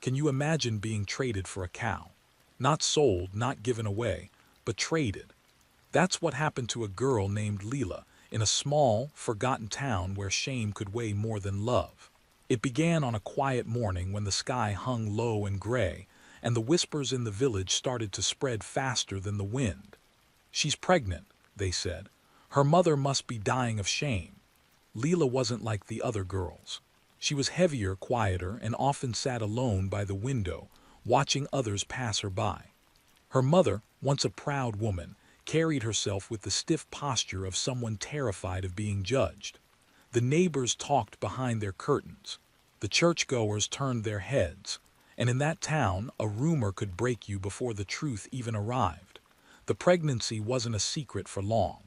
Can you imagine being traded for a cow? Not sold, not given away, but traded. That's what happened to a girl named Leela in a small, forgotten town where shame could weigh more than love. It began on a quiet morning when the sky hung low and gray, and the whispers in the village started to spread faster than the wind. "She's pregnant," they said. "Her mother must be dying of shame." Leela wasn't like the other girls. She was heavier, quieter, and often sat alone by the window, watching others pass her by. Her mother, once a proud woman, carried herself with the stiff posture of someone terrified of being judged. The neighbors talked behind their curtains. The churchgoers turned their heads. And in that town, a rumor could break you before the truth even arrived. The pregnancy wasn't a secret for long.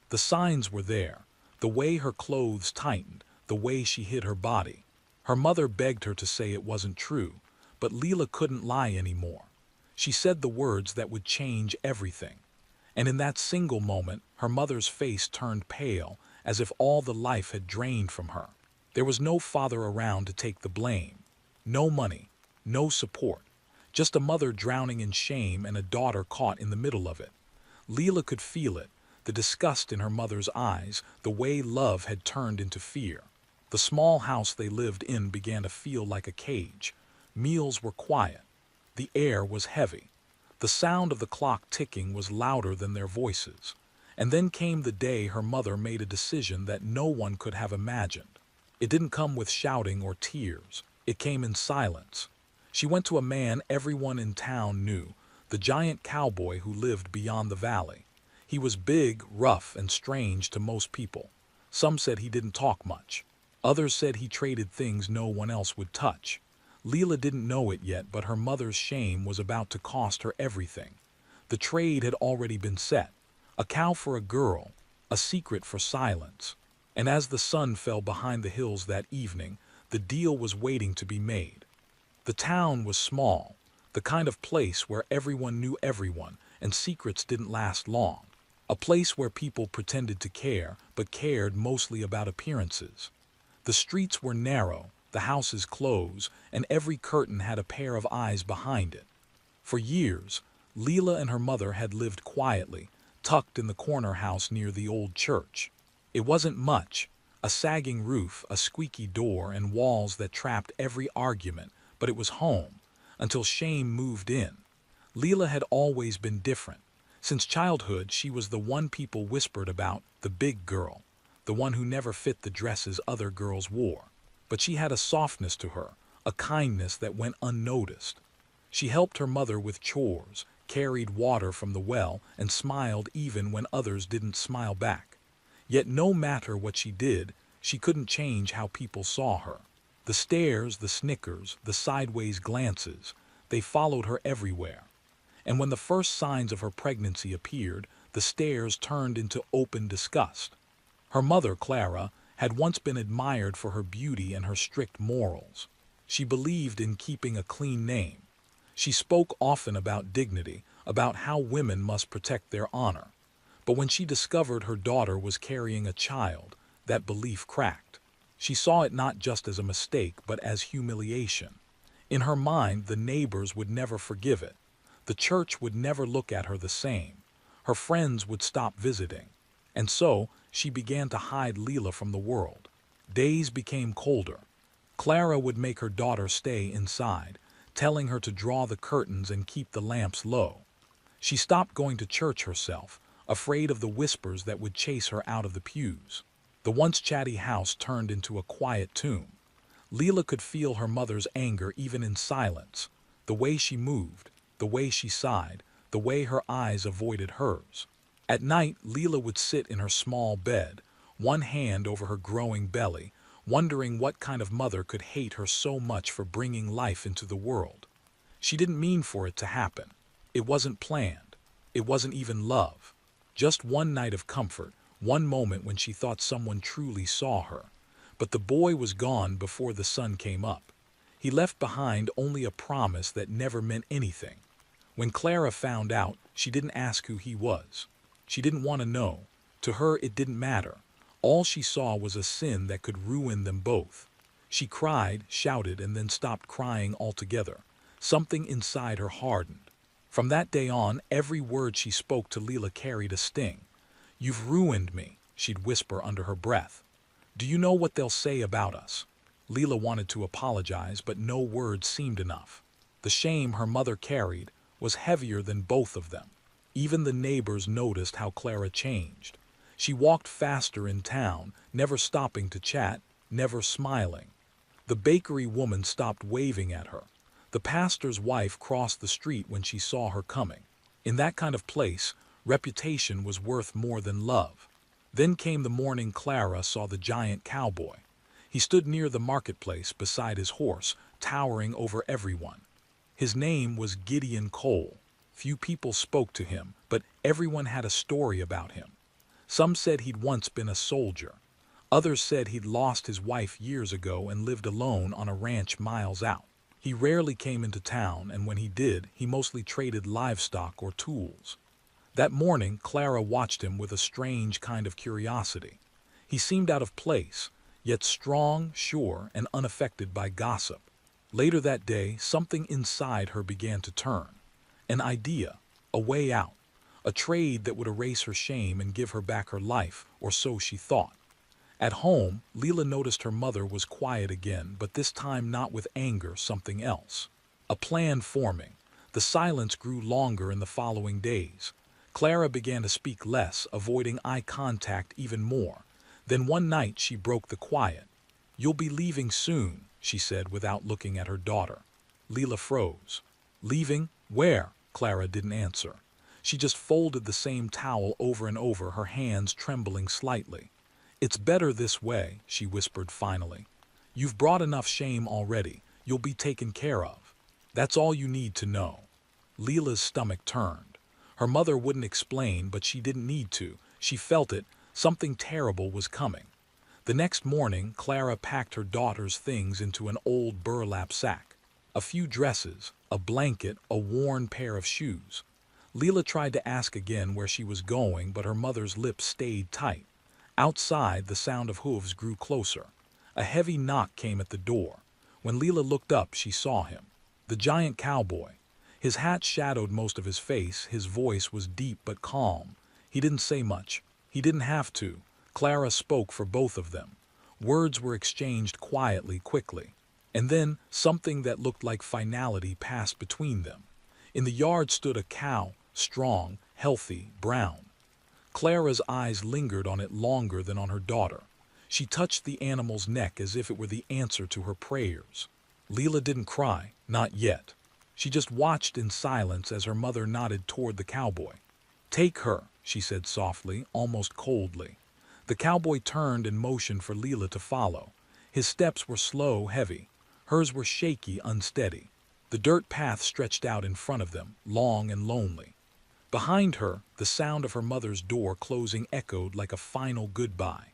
The signs were there. The way her clothes tightened, the way she hid her body. Her mother begged her to say it wasn't true, but Leela couldn't lie anymore. She said the words that would change everything. And in that single moment, her mother's face turned pale, as if all the life had drained from her. There was no father around to take the blame. No money, no support. Just a mother drowning in shame and a daughter caught in the middle of it. Leela could feel it, the disgust in her mother's eyes, the way love had turned into fear. The small house they lived in began to feel like a cage. Meals were quiet. The air was heavy. The sound of the clock ticking was louder than their voices. And then came the day her mother made a decision that no one could have imagined. It didn't come with shouting or tears. It came in silence. She went to a man everyone in town knew, the giant cowboy who lived beyond the valley. He was big, rough, and strange to most people. Some said he didn't talk much. Others said he traded things no one else would touch. Leela didn't know it yet, but her mother's shame was about to cost her everything. The trade had already been set. A cow for a girl, a secret for silence. And as the sun fell behind the hills that evening, the deal was waiting to be made. The town was small, the kind of place where everyone knew everyone, and secrets didn't last long. A place where people pretended to care, but cared mostly about appearances. The streets were narrow, the houses closed, and every curtain had a pair of eyes behind it. For years, Leela and her mother had lived quietly, tucked in the corner house near the old church. It wasn't much, a sagging roof, a squeaky door, and walls that trapped every argument, but it was home, until shame moved in. Leela had always been different. Since childhood, she was the one people whispered about, the big girl, the one who never fit the dresses other girls wore. But she had a softness to her, a kindness that went unnoticed. She helped her mother with chores, carried water from the well, and smiled even when others didn't smile back. Yet no matter what she did, she couldn't change how people saw her. The stares, the snickers, the sideways glances, they followed her everywhere. And when the first signs of her pregnancy appeared, the stares turned into open disgust. Her mother, Clara, had once been admired for her beauty and her strict morals. She believed in keeping a clean name. She spoke often about dignity, about how women must protect their honor. But when she discovered her daughter was carrying a child, that belief cracked. She saw it not just as a mistake, but as humiliation. In her mind, the neighbors would never forgive it. The church would never look at her the same. Her friends would stop visiting. And so, she began to hide Leela from the world. Days became colder. Clara would make her daughter stay inside, telling her to draw the curtains and keep the lamps low. She stopped going to church herself, afraid of the whispers that would chase her out of the pews. The once chatty house turned into a quiet tomb. Leela could feel her mother's anger even in silence, the way she moved, the way she sighed, the way her eyes avoided hers. At night, Leela would sit in her small bed, one hand over her growing belly, wondering what kind of mother could hate her so much for bringing life into the world. She didn't mean for it to happen. It wasn't planned. It wasn't even love. Just one night of comfort, one moment when she thought someone truly saw her. But the boy was gone before the sun came up. He left behind only a promise that never meant anything. When Clara found out, she didn't ask who he was. She didn't want to know. To her, it didn't matter. All she saw was a sin that could ruin them both. She cried, shouted, and then stopped crying altogether. Something inside her hardened. From that day on, every word she spoke to Leela carried a sting. "You've ruined me," she'd whisper under her breath. "Do you know what they'll say about us?" Leela wanted to apologize, but no words seemed enough. The shame her mother carried was heavier than both of them. Even the neighbors noticed how Clara changed. She walked faster in town, never stopping to chat, never smiling. The bakery woman stopped waving at her. The pastor's wife crossed the street when she saw her coming. In that kind of place, reputation was worth more than love. Then came the morning Clara saw the giant cowboy. He stood near the marketplace beside his horse, towering over everyone. His name was Gideon Cole. Few people spoke to him, but everyone had a story about him. Some said he'd once been a soldier. Others said he'd lost his wife years ago and lived alone on a ranch miles out. He rarely came into town, and when he did, he mostly traded livestock or tools. That morning, Clara watched him with a strange kind of curiosity. He seemed out of place, yet strong, sure, and unaffected by gossip. Later that day, something inside her began to turn. An idea, a way out, a trade that would erase her shame and give her back her life, or so she thought. At home, Leela noticed her mother was quiet again, but this time not with anger, something else. A plan forming. The silence grew longer in the following days. Clara began to speak less, avoiding eye contact even more. Then one night she broke the quiet. "You'll be leaving soon," she said without looking at her daughter. Leela froze. "Leaving? Where?" Clara didn't answer. She just folded the same towel over and over, her hands trembling slightly. "It's better this way," she whispered finally. "You've brought enough shame already. You'll be taken care of. That's all you need to know." Leela's stomach turned. Her mother wouldn't explain, but she didn't need to. She felt it. Something terrible was coming. The next morning, Clara packed her daughter's things into an old burlap sack. A few dresses, a blanket, a worn pair of shoes. Leela tried to ask again where she was going, but her mother's lips stayed tight. Outside, the sound of hooves grew closer. A heavy knock came at the door. When Leela looked up, she saw him. The giant cowboy. His hat shadowed most of his face. His voice was deep but calm. He didn't say much. He didn't have to. Clara spoke for both of them. Words were exchanged quietly, quickly. And then something that looked like finality passed between them. In the yard stood a cow, strong, healthy, brown. Clara's eyes lingered on it longer than on her daughter. She touched the animal's neck as if it were the answer to her prayers. Leela didn't cry, not yet. She just watched in silence as her mother nodded toward the cowboy. "Take her," she said softly, almost coldly. The cowboy turned and motioned for Leela to follow. His steps were slow, heavy. Hers were shaky, unsteady. The dirt path stretched out in front of them, long and lonely. Behind her, the sound of her mother's door closing echoed like a final goodbye.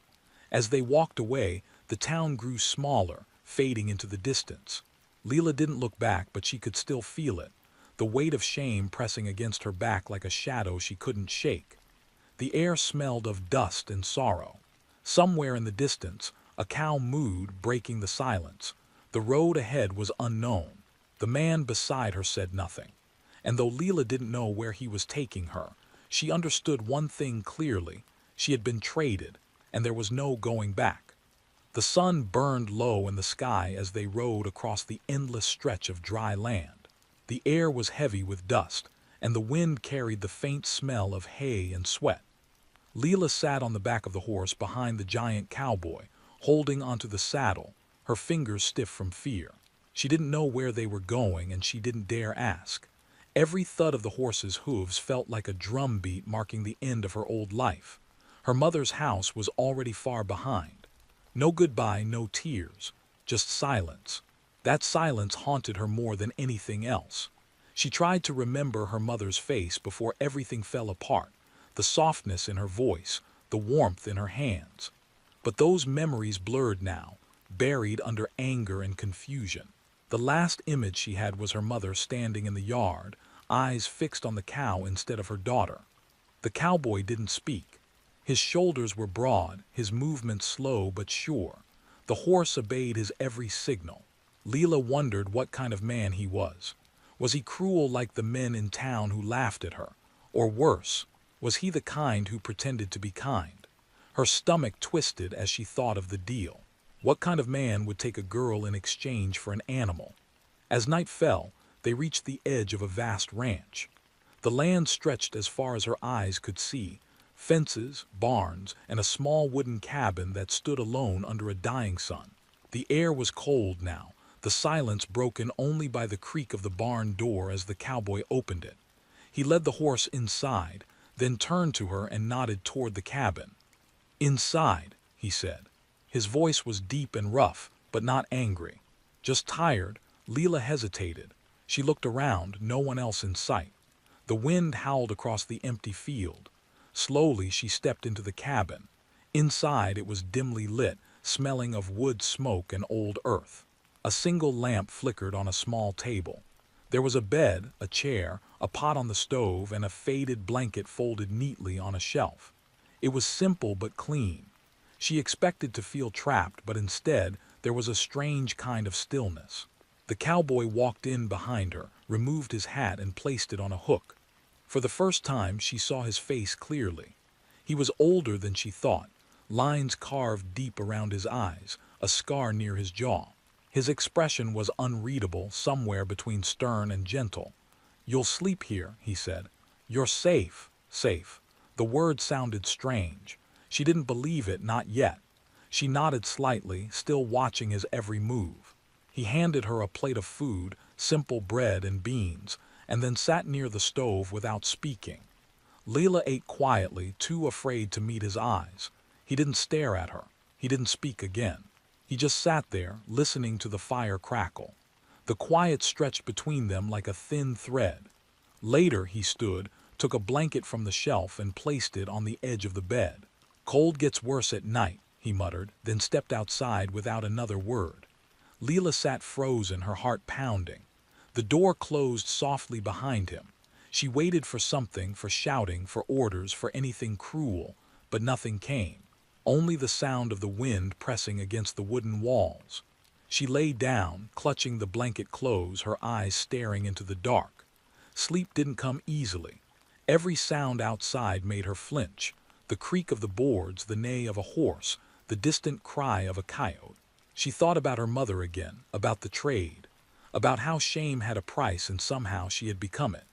As they walked away, the town grew smaller, fading into the distance. Leela didn't look back, but she could still feel it, the weight of shame pressing against her back like a shadow she couldn't shake. The air smelled of dust and sorrow. Somewhere in the distance, a cow mooed, breaking the silence. The road ahead was unknown. The man beside her said nothing. And though Leela didn't know where he was taking her, she understood one thing clearly. She had been traded, and there was no going back. The sun burned low in the sky as they rode across the endless stretch of dry land. The air was heavy with dust, and the wind carried the faint smell of hay and sweat. Leela sat on the back of the horse behind the giant cowboy, holding onto the saddle, her fingers stiff from fear. She didn't know where they were going, and she didn't dare ask. Every thud of the horse's hooves felt like a drum beat marking the end of her old life. Her mother's house was already far behind. No goodbye, no tears, just silence. That silence haunted her more than anything else. She tried to remember her mother's face before everything fell apart, the softness in her voice, the warmth in her hands. But those memories blurred now, buried under anger and confusion. The last image she had was her mother standing in the yard, eyes fixed on the cow instead of her daughter. The cowboy didn't speak. His shoulders were broad, his movements slow but sure. The horse obeyed his every signal. Leela wondered what kind of man he was. Was he cruel like the men in town who laughed at her? Or worse, was he the kind who pretended to be kind? Her stomach twisted as she thought of the deal. What kind of man would take a girl in exchange for an animal? As night fell, they reached the edge of a vast ranch. The land stretched as far as her eyes could see, fences, barns, and a small wooden cabin that stood alone under a dying sun. The air was cold now, the silence broken only by the creak of the barn door as the cowboy opened it. He led the horse inside, then turned to her and nodded toward the cabin. "Inside," he said. His voice was deep and rough, but not angry. Just tired. Leela hesitated. She looked around, no one else in sight. The wind howled across the empty field. Slowly she stepped into the cabin. Inside it was dimly lit, smelling of wood smoke and old earth. A single lamp flickered on a small table. There was a bed, a chair, a pot on the stove, and a faded blanket folded neatly on a shelf. It was simple but clean. She expected to feel trapped, but instead there was a strange kind of stillness. The cowboy walked in behind her, removed his hat and placed it on a hook. For the first time she saw his face clearly. He was older than she thought, lines carved deep around his eyes, a scar near his jaw. His expression was unreadable, somewhere between stern and gentle. "You'll sleep here," he said. "You're safe." Safe. The word sounded strange. She didn't believe it, not yet. She nodded slightly, still watching his every move. He handed her a plate of food, simple bread and beans, and then sat near the stove without speaking. Leela ate quietly, too afraid to meet his eyes. He didn't stare at her. He didn't speak again. He just sat there, listening to the fire crackle. The quiet stretched between them like a thin thread. Later he stood, took a blanket from the shelf and placed it on the edge of the bed. "Cold gets worse at night," he muttered, then stepped outside without another word. Leela sat frozen, her heart pounding. The door closed softly behind him. She waited for something, for shouting, for orders, for anything cruel, but nothing came. Only the sound of the wind pressing against the wooden walls. She lay down, clutching the blanket close, her eyes staring into the dark. Sleep didn't come easily. Every sound outside made her flinch. The creak of the boards, the neigh of a horse, the distant cry of a coyote. She thought about her mother again, about the trade, about how shame had a price and somehow she had become it.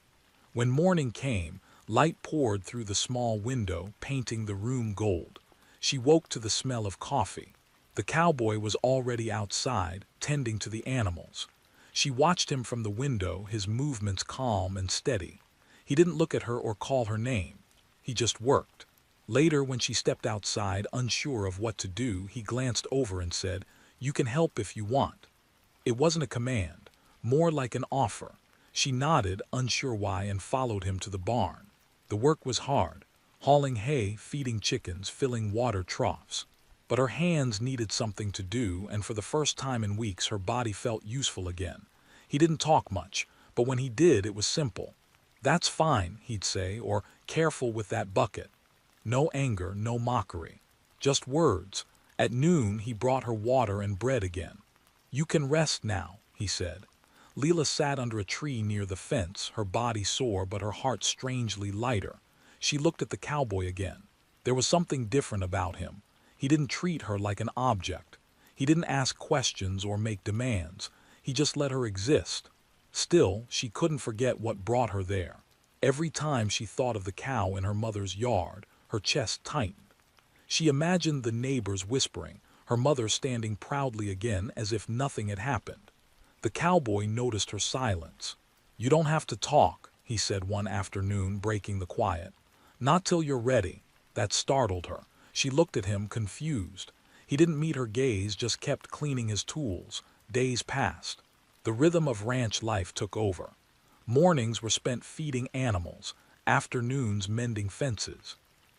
When morning came, light poured through the small window, painting the room gold. She woke to the smell of coffee. The cowboy was already outside, tending to the animals. She watched him from the window, his movements calm and steady. He didn't look at her or call her name. He just worked. Later, when she stepped outside, unsure of what to do, he glanced over and said, "You can help if you want." It wasn't a command, more like an offer. She nodded, unsure why, and followed him to the barn. The work was hard, hauling hay, feeding chickens, filling water troughs. But her hands needed something to do, and for the first time in weeks her body felt useful again. He didn't talk much, but when he did, it was simple. "That's fine," he'd say, or "Careful with that bucket." No anger, no mockery. Just words. At noon he brought her water and bread again. "You can rest now," he said. Leela sat under a tree near the fence, her body sore but her heart strangely lighter. She looked at the cowboy again. There was something different about him. He didn't treat her like an object. He didn't ask questions or make demands. He just let her exist. Still, she couldn't forget what brought her there. Every time she thought of the cow in her mother's yard, her chest tightened. She imagined the neighbors whispering, her mother standing proudly again as if nothing had happened. The cowboy noticed her silence. "You don't have to talk," he said one afternoon, breaking the quiet. "Not till you're ready." That startled her. She looked at him, confused. He didn't meet her gaze, just kept cleaning his tools. Days passed. The rhythm of ranch life took over. Mornings were spent feeding animals, afternoons mending fences.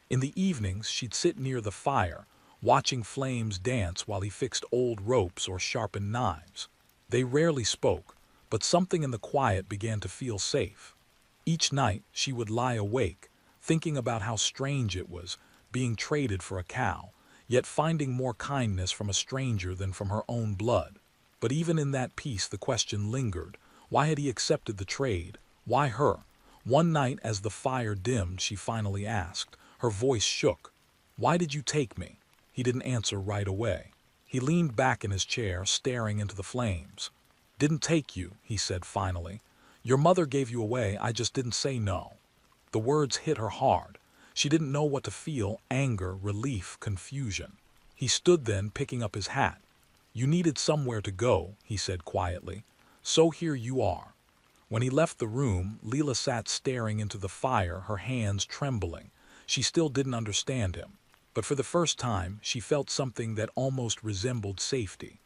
In the evenings she'd sit near the fire, watching flames dance while he fixed old ropes or sharpened knives. They rarely spoke, but something in the quiet began to feel safe. Each night she would lie awake, thinking about how strange it was, being traded for a cow, yet finding more kindness from a stranger than from her own blood. But even in that peace the question lingered. Why had he accepted the trade? Why her? One night as the fire dimmed, she finally asked. Her voice shook. "Why did you take me?" He didn't answer right away. He leaned back in his chair, staring into the flames. "Didn't take you," he said finally. "Your mother gave you away, I just didn't say no." The words hit her hard. She didn't know what to feel, anger, relief, confusion. He stood then, picking up his hat. "You needed somewhere to go," he said quietly. "So here you are." When he left the room, Leela sat staring into the fire, her hands trembling. She still didn't understand him. But for the first time, she felt something that almost resembled safety.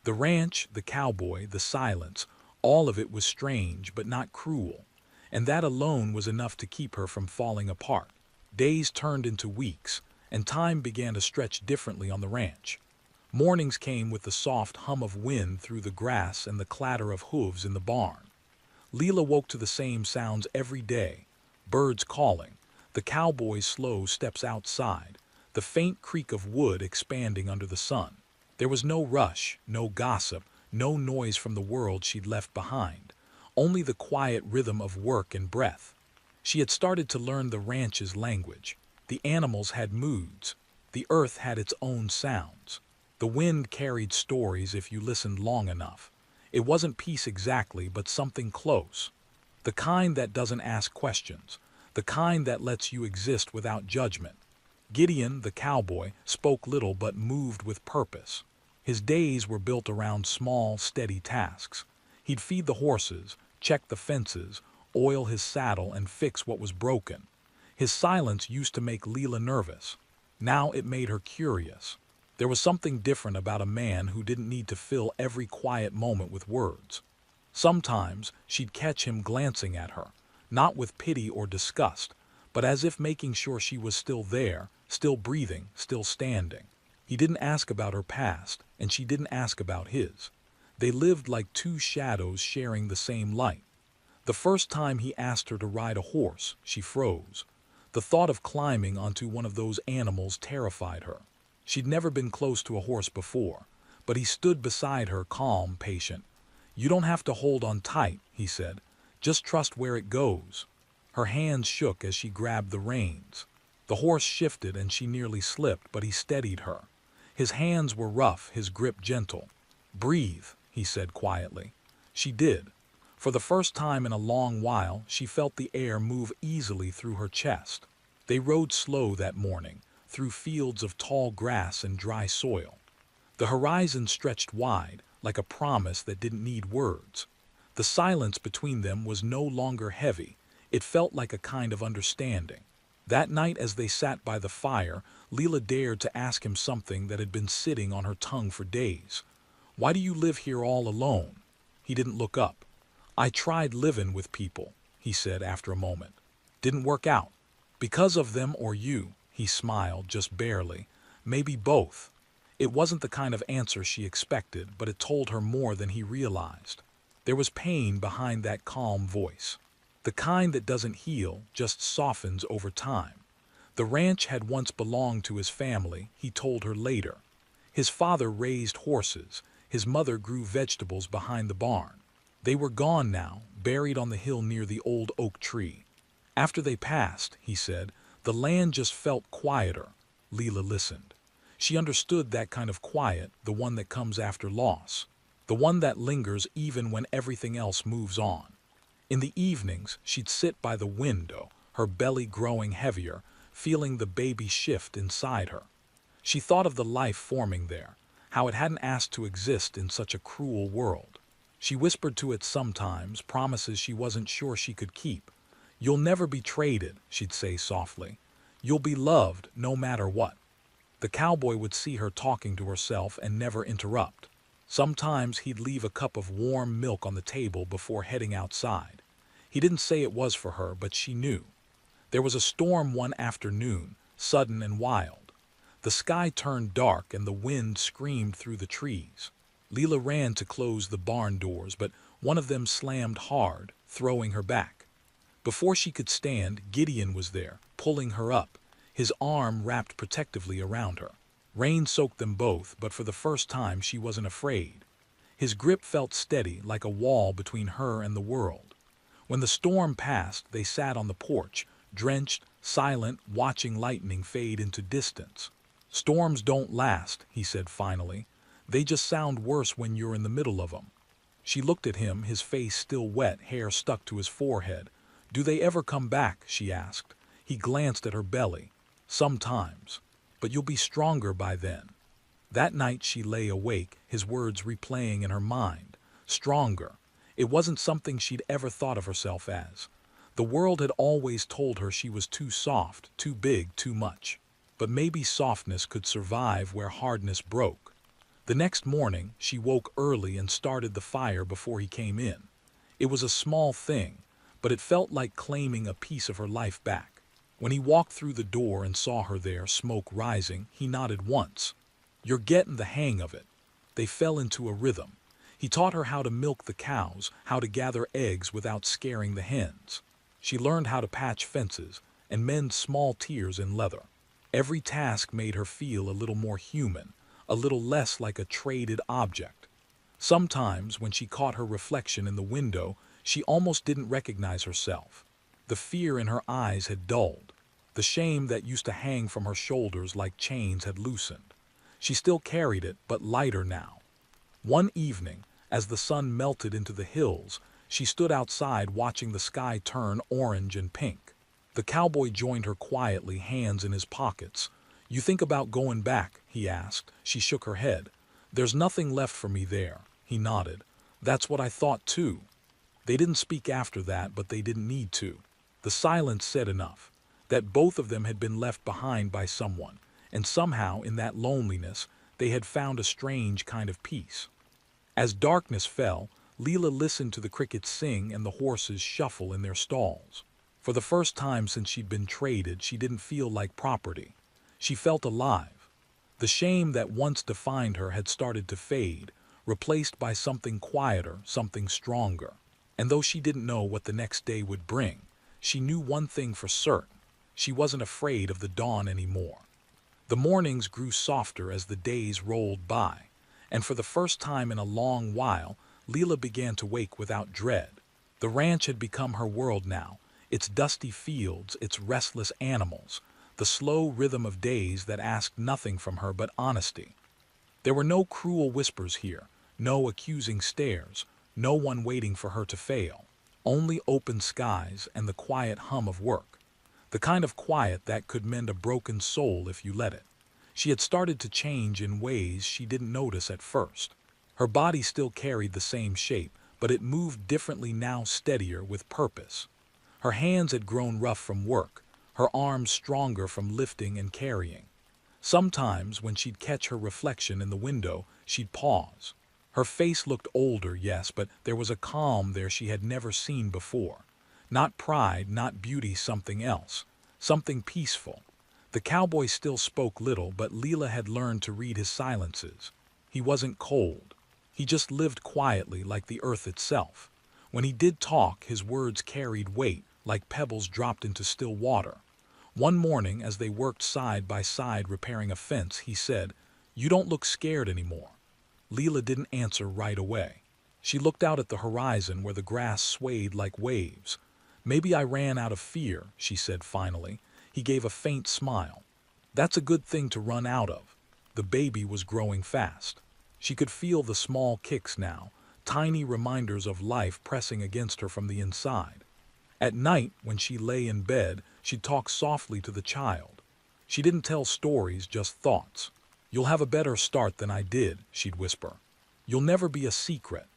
The ranch, the cowboy, the silence, all of it was strange but not cruel. And that alone was enough to keep her from falling apart. Days turned into weeks, and time began to stretch differently on the ranch. Mornings came with the soft hum of wind through the grass and the clatter of hooves in the barn. Leela woke to the same sounds every day. Birds calling, the cowboy's slow steps outside, the faint creak of wood expanding under the sun. There was no rush, no gossip, no noise from the world she'd left behind, only the quiet rhythm of work and breath. She had started to learn the ranch's language. The animals had moods. The earth had its own sounds. The wind carried stories if you listened long enough. It wasn't peace exactly, but something close. The kind that doesn't ask questions. The kind that lets you exist without judgment. Gideon, the cowboy, spoke little but moved with purpose. His days were built around small, steady tasks. He'd feed the horses, check the fences, oil his saddle, and fix what was broken. His silence used to make Leela nervous. Now it made her curious. There was something different about a man who didn't need to fill every quiet moment with words. Sometimes she'd catch him glancing at her, not with pity or disgust, but as if making sure she was still there, still breathing, still standing. He didn't ask about her past, and she didn't ask about his. They lived like two shadows sharing the same light. The first time he asked her to ride a horse, she froze. The thought of climbing onto one of those animals terrified her. She'd never been close to a horse before, but he stood beside her, calm, patient. "You don't have to hold on tight," he said. "Just trust where it goes." Her hands shook as she grabbed the reins. The horse shifted and she nearly slipped, but he steadied her. His hands were rough, his grip gentle. "Breathe," he said quietly. She did. For the first time in a long while, she felt the air move easily through her chest. They rode slow that morning, through fields of tall grass and dry soil. The horizon stretched wide, like a promise that didn't need words. The silence between them was no longer heavy. It felt like a kind of understanding. That night as they sat by the fire, Leela dared to ask him something that had been sitting on her tongue for days. "Why do you live here all alone?" He didn't look up. "I tried living with people," he said after a moment. "Didn't work out. Because of them or you?" He smiled, just barely. "Maybe both." It wasn't the kind of answer she expected, but it told her more than he realized. There was pain behind that calm voice. The kind that doesn't heal, just softens over time. The ranch had once belonged to his family, he told her later. His father raised horses. His mother grew vegetables behind the barn. They were gone now, buried on the hill near the old oak tree. After they passed, he said, the land just felt quieter. Leela listened. She understood that kind of quiet, the one that comes after loss. The one that lingers even when everything else moves on. In the evenings, she'd sit by the window, her belly growing heavier, feeling the baby shift inside her. She thought of the life forming there, how it hadn't asked to exist in such a cruel world. She whispered to it sometimes, promises she wasn't sure she could keep. "You'll never be traded," she'd say softly. "You'll be loved no matter what." The cowboy would see her talking to herself and never interrupt. Sometimes he'd leave a cup of warm milk on the table before heading outside. He didn't say it was for her, but she knew. There was a storm one afternoon, sudden and wild. The sky turned dark and the wind screamed through the trees. Leela ran to close the barn doors, but one of them slammed hard, throwing her back. Before she could stand, Gideon was there, pulling her up, his arm wrapped protectively around her. Rain soaked them both, but for the first time she wasn't afraid. His grip felt steady, like a wall between her and the world. When the storm passed, they sat on the porch, drenched, silent, watching lightning fade into distance. "Storms don't last," he said finally. "They just sound worse when you're in the middle of them." She looked at him, his face still wet, hair stuck to his forehead. "Do they ever come back?" she asked. He glanced at her belly. "Sometimes. But you'll be stronger by then." That night she lay awake, his words replaying in her mind. Stronger. It wasn't something she'd ever thought of herself as. The world had always told her she was too soft, too big, too much. But maybe softness could survive where hardness broke. The next morning, she woke early and started the fire before he came in. It was a small thing, but it felt like claiming a piece of her life back. When he walked through the door and saw her there, smoke rising, he nodded once. "You're getting the hang of it." They fell into a rhythm. He taught her how to milk the cows, how to gather eggs without scaring the hens. She learned how to patch fences and mend small tears in leather. Every task made her feel a little more human, a little less like a traded object. Sometimes, when she caught her reflection in the window, she almost didn't recognize herself. The fear in her eyes had dulled. The shame that used to hang from her shoulders like chains had loosened. She still carried it, but lighter now. One evening, as the sun melted into the hills, she stood outside watching the sky turn orange and pink. The cowboy joined her quietly, hands in his pockets. "You think about going back?" he asked. She shook her head. "There's nothing left for me there." He nodded. "That's what I thought too." They didn't speak after that, but they didn't need to. The silence said enough, that both of them had been left behind by someone, and somehow in that loneliness they had found a strange kind of peace. As darkness fell, Leela listened to the crickets sing and the horses shuffle in their stalls. For the first time since she'd been traded, she didn't feel like property. She felt alive. The shame that once defined her had started to fade, replaced by something quieter, something stronger. And though she didn't know what the next day would bring, she knew one thing for certain. She wasn't afraid of the dawn anymore. The mornings grew softer as the days rolled by, and for the first time in a long while, Leela began to wake without dread. The ranch had become her world now, its dusty fields, its restless animals, the slow rhythm of days that asked nothing from her but honesty. There were no cruel whispers here, no accusing stares, no one waiting for her to fail. Only open skies and the quiet hum of work. The kind of quiet that could mend a broken soul if you let it. She had started to change in ways she didn't notice at first. Her body still carried the same shape, but it moved differently now, steadier, with purpose. Her hands had grown rough from work, her arms stronger from lifting and carrying. Sometimes, when she'd catch her reflection in the window, she'd pause. Her face looked older, yes, but there was a calm there she had never seen before. Not pride, not beauty, something else. Something peaceful. The cowboy still spoke little, but Leela had learned to read his silences. He wasn't cold. He just lived quietly, like the earth itself. When he did talk, his words carried weight, like pebbles dropped into still water. One morning, as they worked side by side repairing a fence, he said, "You don't look scared anymore." Leela didn't answer right away. She looked out at the horizon where the grass swayed like waves. "Maybe I ran out of fear," she said finally. He gave a faint smile. "That's a good thing to run out of." The baby was growing fast. She could feel the small kicks now, tiny reminders of life pressing against her from the inside. At night, when she lay in bed, she'd talk softly to the child. She didn't tell stories, just thoughts. "You'll have a better start than I did," she'd whisper. "You'll never be a secret."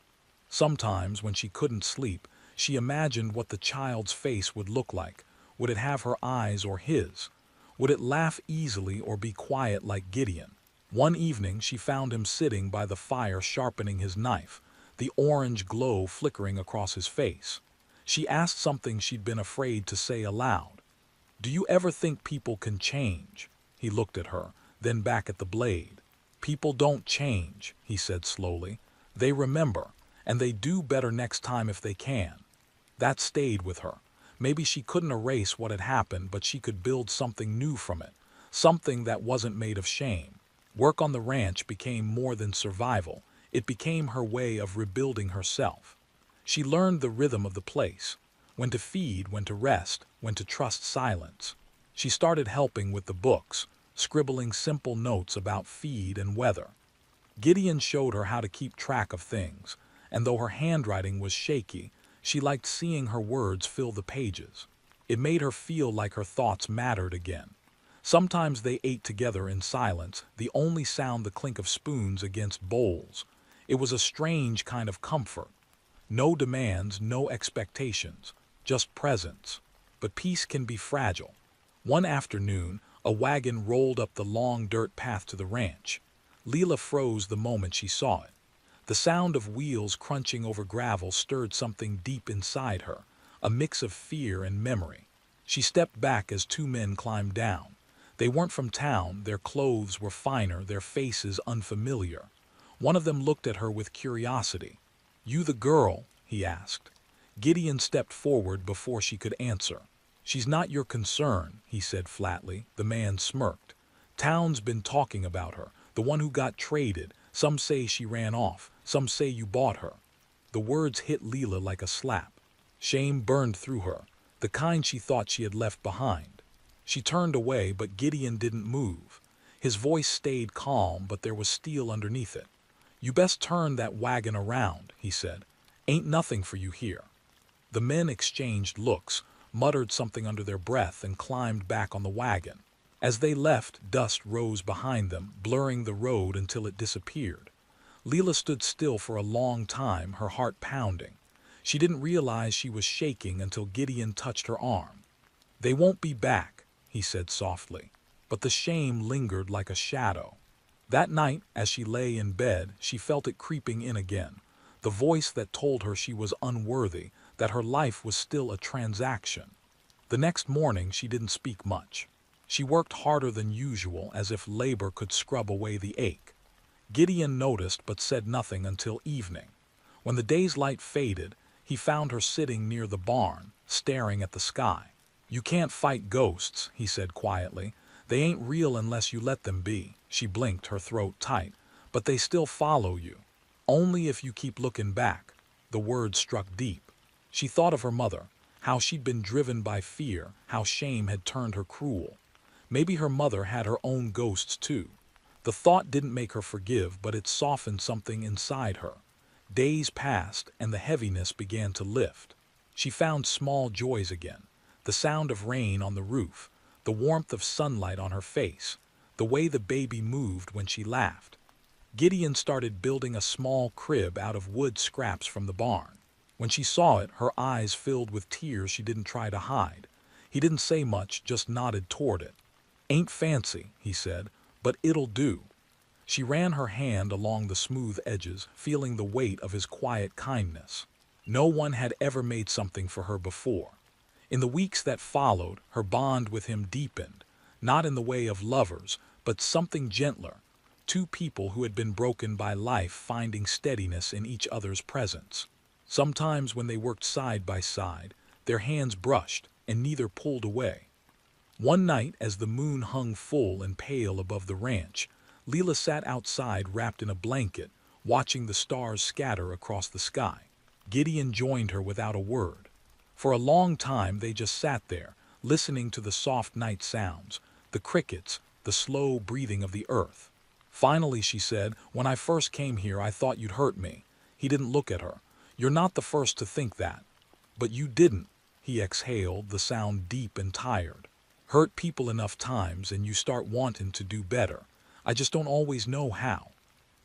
Sometimes, when she couldn't sleep, she imagined what the child's face would look like. Would it have her eyes or his? Would it laugh easily or be quiet like Gideon? One evening, she found him sitting by the fire sharpening his knife, the orange glow flickering across his face. She asked something she'd been afraid to say aloud. "Do you ever think people can change?" He looked at her, then back at the blade. "People don't change," he said slowly. "They remember, and they do better next time if they can." That stayed with her. Maybe she couldn't erase what had happened, but she could build something new from it, something that wasn't made of shame. Work on the ranch became more than survival, it became her way of rebuilding herself. She learned the rhythm of the place, when to feed, when to rest, when to trust silence. She started helping with the books, scribbling simple notes about feed and weather. Gideon showed her how to keep track of things, and though her handwriting was shaky, she liked seeing her words fill the pages. It made her feel like her thoughts mattered again. Sometimes they ate together in silence, the only sound the clink of spoons against bowls. It was a strange kind of comfort. No demands, no expectations, just presence. But peace can be fragile. One afternoon, a wagon rolled up the long dirt path to the ranch. Leela froze the moment she saw it. The sound of wheels crunching over gravel stirred something deep inside her, a mix of fear and memory. She stepped back as two men climbed down. They weren't from town, their clothes were finer, their faces unfamiliar. One of them looked at her with curiosity. "You the girl?" he asked. Gideon stepped forward before she could answer. "She's not your concern," he said flatly. The man smirked. "Town's been talking about her, the one who got traded. Some say she ran off, some say you bought her." The words hit Leela like a slap. Shame burned through her, the kind she thought she had left behind. She turned away, but Gideon didn't move. His voice stayed calm, but there was steel underneath it. "You best turn that wagon around," he said. "Ain't nothing for you here." The men exchanged looks, muttered something under their breath, and climbed back on the wagon. As they left, dust rose behind them, blurring the road until it disappeared. Leela stood still for a long time, her heart pounding. She didn't realize she was shaking until Gideon touched her arm. "They won't be back," he said softly, but the shame lingered like a shadow. That night, as she lay in bed, she felt it creeping in again, the voice that told her she was unworthy, that her life was still a transaction. The next morning she didn't speak much. She worked harder than usual, as if labor could scrub away the ache. Gideon noticed but said nothing until evening. When the day's light faded, he found her sitting near the barn, staring at the sky. "You can't fight ghosts," he said quietly. "They ain't real unless you let them be." She blinked, her throat tight. "But they still follow you. Only if you keep looking back." The words struck deep. She thought of her mother, how she'd been driven by fear, how shame had turned her cruel. Maybe her mother had her own ghosts too. The thought didn't make her forgive, but it softened something inside her. Days passed, and the heaviness began to lift. She found small joys again. The sound of rain on the roof, the warmth of sunlight on her face, the way the baby moved when she laughed. Gideon started building a small crib out of wood scraps from the barn. When she saw it, her eyes filled with tears she didn't try to hide. He didn't say much, just nodded toward it. "Ain't fancy," he said, "but it'll do." She ran her hand along the smooth edges, feeling the weight of his quiet kindness. No one had ever made something for her before. In the weeks that followed, her bond with him deepened, not in the way of lovers, but something gentler. Two people who had been broken by life finding steadiness in each other's presence. Sometimes when they worked side by side, their hands brushed and neither pulled away. One night, as the moon hung full and pale above the ranch, Leela sat outside wrapped in a blanket, watching the stars scatter across the sky. Gideon joined her without a word. For a long time they just sat there, listening to the soft night sounds, the crickets, the slow breathing of the earth. Finally she said, "When I first came here I thought you'd hurt me." He didn't look at her. "You're not the first to think that." "But you didn't," he exhaled, the sound deep and tired. "Hurt people enough times and you start wanting to do better. I just don't always know how."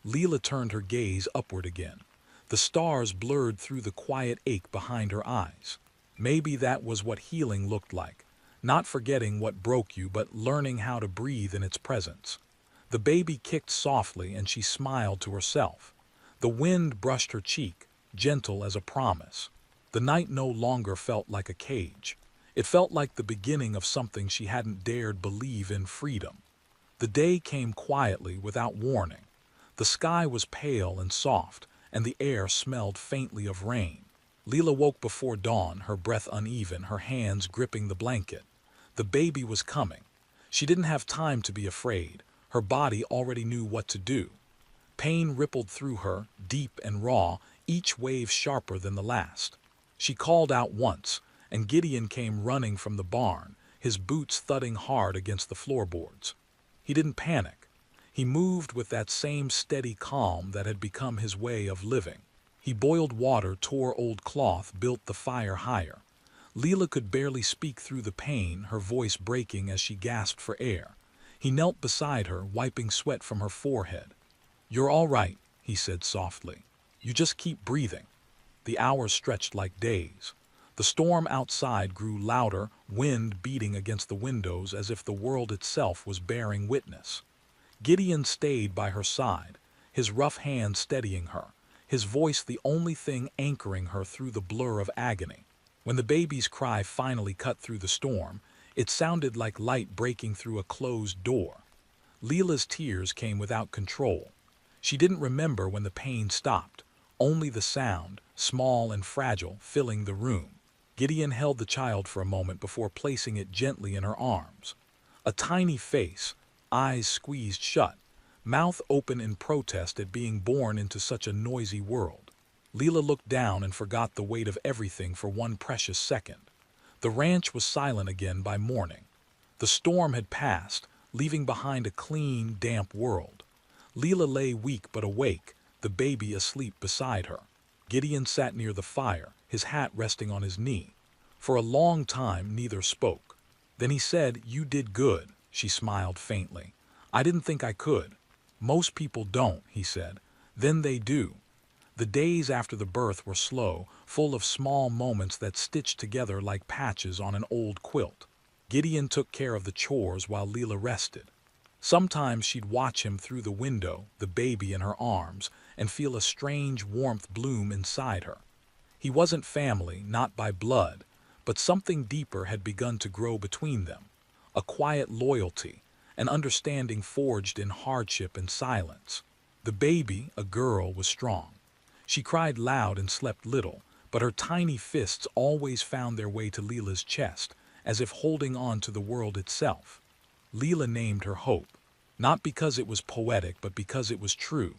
Leela turned her gaze upward again. The stars blurred through the quiet ache behind her eyes. Maybe that was what healing looked like. Not forgetting what broke you, but learning how to breathe in its presence. The baby kicked softly and she smiled to herself. The wind brushed her cheek, gentle as a promise. The night no longer felt like a cage. It felt like the beginning of something she hadn't dared believe in: freedom. The day came quietly, without warning. The sky was pale and soft, and the air smelled faintly of rain. Leela woke before dawn, her breath uneven, her hands gripping the blanket. The baby was coming. She didn't have time to be afraid. Her body already knew what to do. Pain rippled through her, deep and raw, each wave sharper than the last. She called out once, and Gideon came running from the barn, his boots thudding hard against the floorboards. He didn't panic. He moved with that same steady calm that had become his way of living. He boiled water, tore old cloth, built the fire higher. Leela could barely speak through the pain, her voice breaking as she gasped for air. He knelt beside her, wiping sweat from her forehead. "You're all right," he said softly. "You just keep breathing." The hours stretched like days. The storm outside grew louder, wind beating against the windows as if the world itself was bearing witness. Gideon stayed by her side, his rough hand steadying her, his voice the only thing anchoring her through the blur of agony. When the baby's cry finally cut through the storm, it sounded like light breaking through a closed door. Leela's tears came without control. She didn't remember when the pain stopped, only the sound, small and fragile, filling the room. Gideon held the child for a moment before placing it gently in her arms. A tiny face, eyes squeezed shut, mouth open in protest at being born into such a noisy world. Leela looked down and forgot the weight of everything for one precious second. The ranch was silent again by morning. The storm had passed, leaving behind a clean, damp world. Leela lay weak but awake, the baby asleep beside her. Gideon sat near the fire, his hat resting on his knee. For a long time neither spoke. Then he said, "You did good," she smiled faintly. "I didn't think I could." "Most people don't," he said. "Then they do." The days after the birth were slow, full of small moments that stitched together like patches on an old quilt. Gideon took care of the chores while Leela rested. Sometimes she'd watch him through the window, the baby in her arms, and feel a strange warmth bloom inside her. He wasn't family, not by blood, but something deeper had begun to grow between them. A quiet loyalty, an understanding forged in hardship and silence. The baby, a girl, was strong. She cried loud and slept little, but her tiny fists always found their way to Leela's chest, as if holding on to the world itself. Leela named her Hope, not because it was poetic, but because it was true.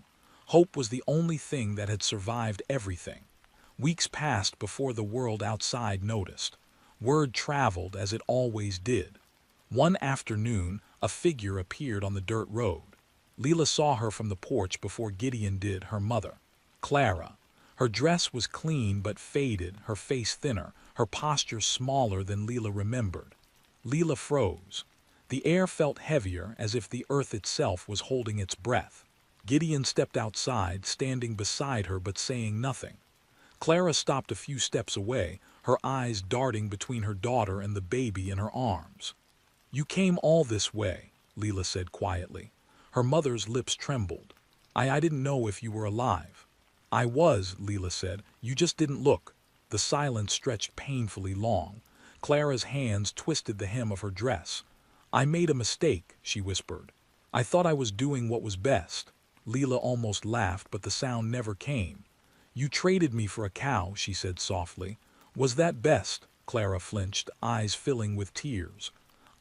Hope was the only thing that had survived everything. Weeks passed before the world outside noticed. Word traveled as it always did. One afternoon, a figure appeared on the dirt road. Leela saw her from the porch before Gideon did, her mother, Clara. Her dress was clean but faded, her face thinner, her posture smaller than Leela remembered. Leela froze. The air felt heavier, as if the earth itself was holding its breath. Gideon stepped outside, standing beside her but saying nothing. Clara stopped a few steps away, her eyes darting between her daughter and the baby in her arms. "You came all this way," Leela said quietly. Her mother's lips trembled. I didn't know if you were alive." "I was," Leela said. "You just didn't look." The silence stretched painfully long. Clara's hands twisted the hem of her dress. "I made a mistake," she whispered. "I thought I was doing what was best." Leela almost laughed, but the sound never came. "You traded me for a cow," she said softly. "Was that best?" Clara flinched, eyes filling with tears.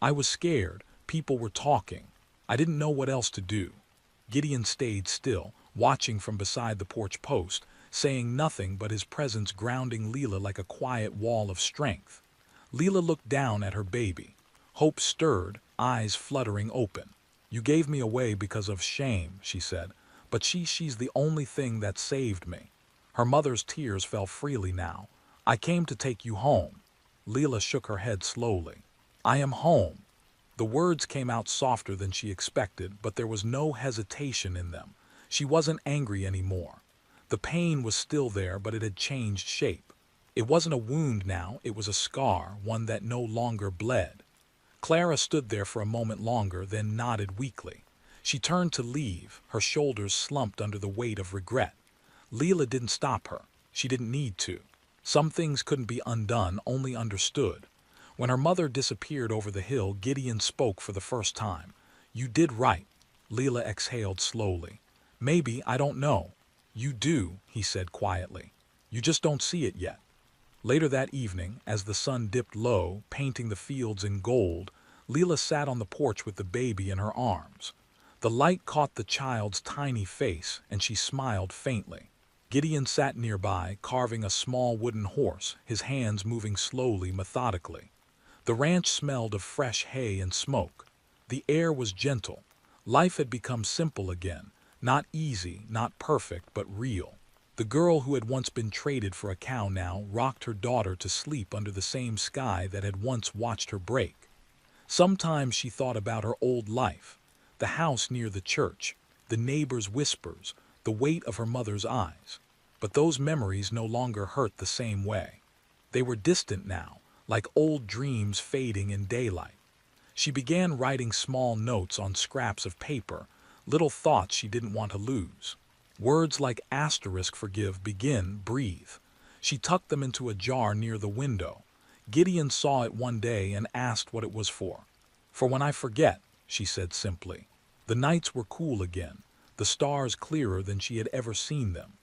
"I was scared. People were talking. I didn't know what else to do." Gideon stayed still, watching from beside the porch post, saying nothing but his presence grounding Leela like a quiet wall of strength. Leela looked down at her baby. Hope stirred, eyes fluttering open. "You gave me away because of shame," she said, "but she's the only thing that saved me." Her mother's tears fell freely now. "I came to take you home." Leela shook her head slowly. "I am home." The words came out softer than she expected, but there was no hesitation in them. She wasn't angry anymore. The pain was still there, but it had changed shape. It wasn't a wound now, it was a scar, one that no longer bled. Clara stood there for a moment longer, then nodded weakly. She turned to leave, her shoulders slumped under the weight of regret. Leela didn't stop her. She didn't need to. Some things couldn't be undone, only understood. When her mother disappeared over the hill, Gideon spoke for the first time. "You did right." Leela exhaled slowly. "Maybe, I don't know." "You do," he said quietly. "You just don't see it yet." Later that evening, as the sun dipped low, painting the fields in gold, Leela sat on the porch with the baby in her arms. The light caught the child's tiny face, and she smiled faintly. Gideon sat nearby, carving a small wooden horse, his hands moving slowly, methodically. The ranch smelled of fresh hay and smoke. The air was gentle. Life had become simple again, not easy, not perfect, but real. The girl who had once been traded for a cow now rocked her daughter to sleep under the same sky that had once watched her break. Sometimes she thought about her old life, the house near the church, the neighbors' whispers, the weight of her mother's eyes. But those memories no longer hurt the same way. They were distant now, like old dreams fading in daylight. She began writing small notes on scraps of paper, little thoughts she didn't want to lose. Words like asterisk, forgive, begin, breathe. She tucked them into a jar near the window. Gideon saw it one day and asked what it was for. "For when I forget," she said simply. The nights were cool again, the stars clearer than she had ever seen them.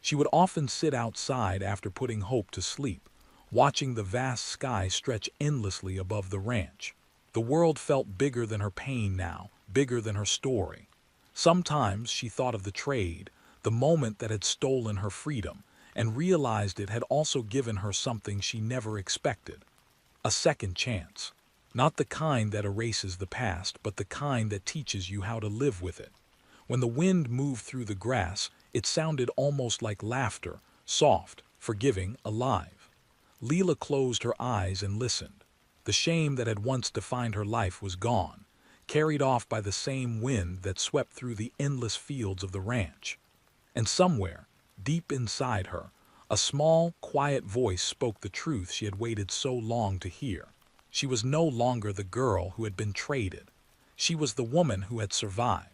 She would often sit outside after putting Hope to sleep, watching the vast sky stretch endlessly above the ranch. The world felt bigger than her pain now, bigger than her story. Sometimes she thought of the trade, the moment that had stolen her freedom, and realized it had also given her something she never expected. A second chance. Not the kind that erases the past, but the kind that teaches you how to live with it. When the wind moved through the grass, it sounded almost like laughter, soft, forgiving, alive. Leela closed her eyes and listened. The shame that had once defined her life was gone, carried off by the same wind that swept through the endless fields of the ranch. And somewhere, deep inside her, a small, quiet voice spoke the truth she had waited so long to hear. She was no longer the girl who had been traded. She was the woman who had survived.